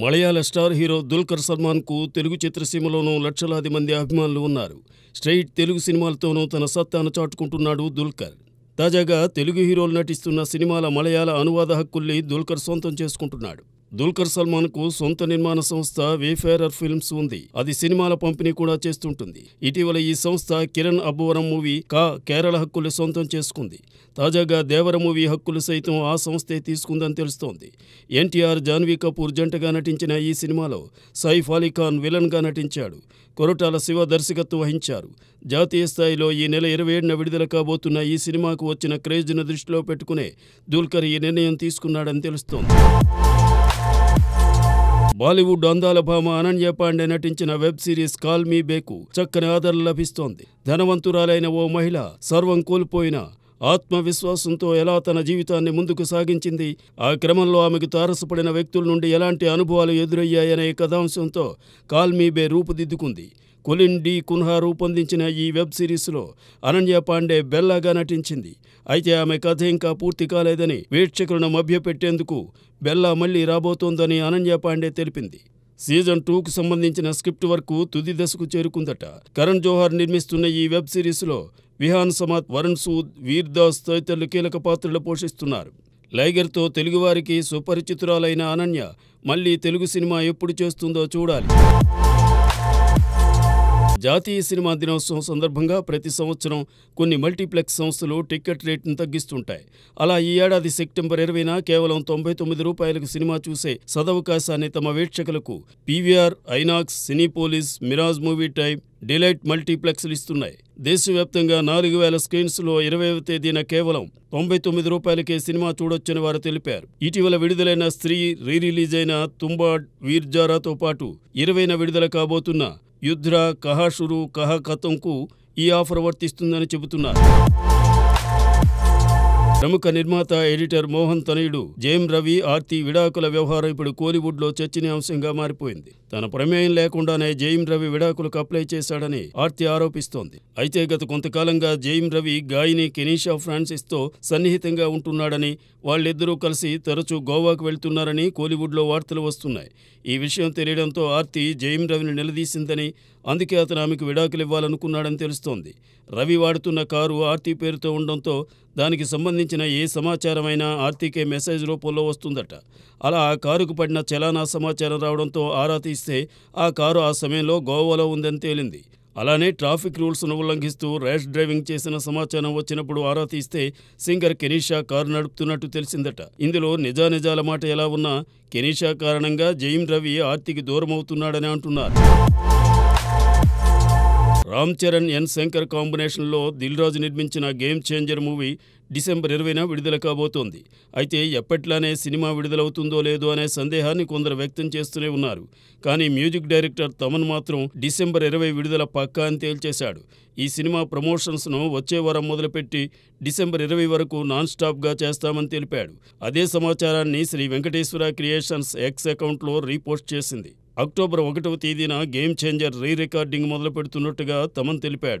మలయాళ star hero Dulquer సల్మాన్కు Telugu చిత్రసీమలోనూ లక్షలాది మంది అభిమానులు ఉన్నారు. స్ట్రెయిట్ తెలుగు సినిమాలతోనూ తన సత్తాను చాటుకుంటున్నాడు దుల్కర్. తాజాగా తెలుగు హీరోలు నటిస్తున్న సినిమాల మలయాళ అనువాద హక్కుల్ని దుల్కర్ సొంతం చేసుకుంటున్నాడు. దుల్కర్ సల్మాన్కు సొంత నిర్మాణ సంస్థ వేఫేరర్ ఫిల్మ్స్ ఉంది. అది సినిమాల పంపిణీ కూడా చేస్తుంటుంది. ఇటీవల ఈ సంస్థ కిరణ్ అబ్బవరం మూవీ కేరళ హక్కులు సొంతం చేసుకుంది. తాజాగా దేవర మూవీ హక్కులు సైతం ఆ సంస్థే తీసుకుందని తెలుస్తోంది. ఎన్టీఆర్, జాన్వీ కపూర్ జంటగా నటించిన ఈ సినిమాలో సైఫ్ అలీ ఖాన్ విలన్గా నటించాడు. కొరటాల శివ దర్శకత్వం వహించారు. జాతీయ స్థాయిలో ఈ నెల 27న విడుదల కాబోతున్న ఈ సినిమాకు వచ్చిన క్రేజ్ను దృష్టిలో పెట్టుకునే దుల్కర్ ఈ నిర్ణయం తీసుకున్నాడని తెలుస్తోంది. బాలీవుడ్ అందాల భామ అనన్య పాండే నటించిన వెబ్ సిరీస్ కాల్ మీ బేకు చక్కని ఆదరణ లభిస్తోంది. ధనవంతురాలైన ఓ మహిళ సర్వం కోల్పోయినా ఆత్మవిశ్వాసంతో ఎలా తన జీవితాన్ని ముందుకు సాగించింది, ఆ క్రమంలో ఆమెకు తారసపడిన వ్యక్తుల నుండి ఎలాంటి అనుభవాలు ఎదురయ్యాయనే కథాంశంతో కాల్ మీ బే రూపుదిద్దుకుంది. కొలిన్ డి కున్హా రూపొందించిన ఈ వెబ్ సిరీస్లో అనన్య పాండే బెల్లాగా నటించింది. అయితే ఆమె కథ ఇంకా పూర్తి కాలేదని, వీక్షకులను మభ్యపెట్టేందుకు బెల్లా మళ్లీ రాబోతోందని అనన్య పాండే తెలిపింది. సీజన్ 2కు సంబంధించిన స్క్రిప్ట్ వర్క్ తుది దశకు చేరుకుందట. కరణ్ జోహార్ నిర్మిస్తున్న ఈ వెబ్ సిరీస్లో విహాన్ సమాత్, వరుణ్ సూద్, వీర్ దాస్ తదితరులు కీలక పాత్రలు పోషిస్తున్నారు. లైగర్తో తెలుగువారికి సుపరిచితురాలైన అనన్య మళ్లీ తెలుగు సినిమా ఎప్పుడు చేస్తుందో చూడాలి. జాతీయ సినిమా దినోత్సవం సందర్భంగా ప్రతి సంవత్సరం కొన్ని మల్టీప్లెక్స్ సంస్థలు టికెట్ రేటును తగ్గిస్తుంటాయి. అలా ఈ ఏడాది సెప్టెంబర్ 20న కేవలం ₹99కు సినిమా చూసే సదవకాశాన్ని తమ వీక్షకులకు P V R, INOX, Cinepolis, Miraj movie time, delight మల్టీప్లెక్స్లు ఇస్తున్నాయి. దేశవ్యాప్తంగా 4000 స్క్రీన్స్లో 20వ తేదీన కేవలం ₹99కే సినిమా చూడొచ్చని వారు తెలిపారు. ఇటీవల విడుదలైన స్త్రీ, రీరిలీజ్ అయిన తుంబాడ్, వీర్ జారాతో పాటు 20న విడుదల కాబోతున్న యుధ్రా, కహా షురు కహా ఖతంకు ఈ ఆఫర్ వర్తిస్తుందని చెబుతున్నారు. ప్రముఖ నిర్మాత, ఎడిటర్ మోహన్ తనయుడు జేమ్ రవి, ఆర్తి విడాకుల వ్యవహారం ఇప్పుడు కోలీవుడ్లో చర్చనీయాంశంగా మారిపోయింది. తన ప్రమేయం లేకుండానే జేమ్ రవి విడాకులకు అప్లై చేశాడని ఆర్తి ఆరోపిస్తోంది. అయితే గత కొంతకాలంగా జేమ్ రవి గాయని కెనీషా ఫ్రాన్సిస్తో సన్నిహితంగా ఉంటున్నాడని, వాళ్ళిద్దరూ కలిసి తరచూ గోవాకు వెళ్తున్నారని కోలీవుడ్లో వార్తలు వస్తున్నాయి. ఈ విషయం తెలియడంతో ఆర్తి జేమ్ రవిని నిలదీసిందని, అందుకే అతను ఆమెకు విడాకులు ఇవ్వాలనుకున్నాడని తెలుస్తోంది. రవి వాడుతున్న కారు ఆర్తి పేరుతో ఉండడంతో దానికి సంబంధించిన ఏ సమాచారమైనా ఆర్తికే మెసేజ్ రూపంలో వస్తుందట. అలా ఆ కారుకు పడిన చలానా సమాచారం రావడంతో ఆరా తీస్తే ఆ కారు ఆ సమయంలో గోవాలో ఉందని తేలింది. అలానే ట్రాఫిక్ రూల్స్ను ఉల్లంఘిస్తూ ర్యాష్ డ్రైవింగ్ చేసిన సమాచారం వచ్చినప్పుడు ఆరా తీస్తే సింగర్ కెనీషా కారు నడుపుతున్నట్టు తెలిసిందట. ఇందులో నిజానిజాల మాట ఎలా ఉన్నా కెనీషా కారణంగా జేమ్ రవి ఆర్తికి దూరమవుతున్నాడని అంటున్నారు. రామ్ చరణ్, ఎన్ శంకర్ కాంబినేషన్లో దిల్ రాజు నిర్మించిన గేమ్ చేంజర్ మూవీ డిసెంబర్ 20న విడుదల కాబోతోంది. అయితే ఎప్పట్లానే సినిమా విడుదలవుతుందో లేదో అనే సందేహాన్ని కొందరు వ్యక్తం చేస్తూనే ఉన్నారు. కానీ మ్యూజిక్ డైరెక్టర్ తమన్ మాత్రం డిసెంబర్ 20 విడుదల పక్కా అని తేల్చేశాడు. ఈ సినిమా ప్రమోషన్స్ను వచ్చే వారం మొదలుపెట్టి డిసెంబర్ 20 వరకు నాన్ స్టాప్గా చేస్తామని తెలిపాడు. అదే సమాచారాన్ని శ్రీ వెంకటేశ్వర క్రియేషన్స్ ఎక్స్ అకౌంట్లో రీపోస్ట్ చేసింది. అక్టోబర్ 1వ తేదీన గేమ్ చేంజర్ రీ రికార్డింగ్ మొదలు పెడుతున్నట్టుగా తమన్ తెలిపాడు.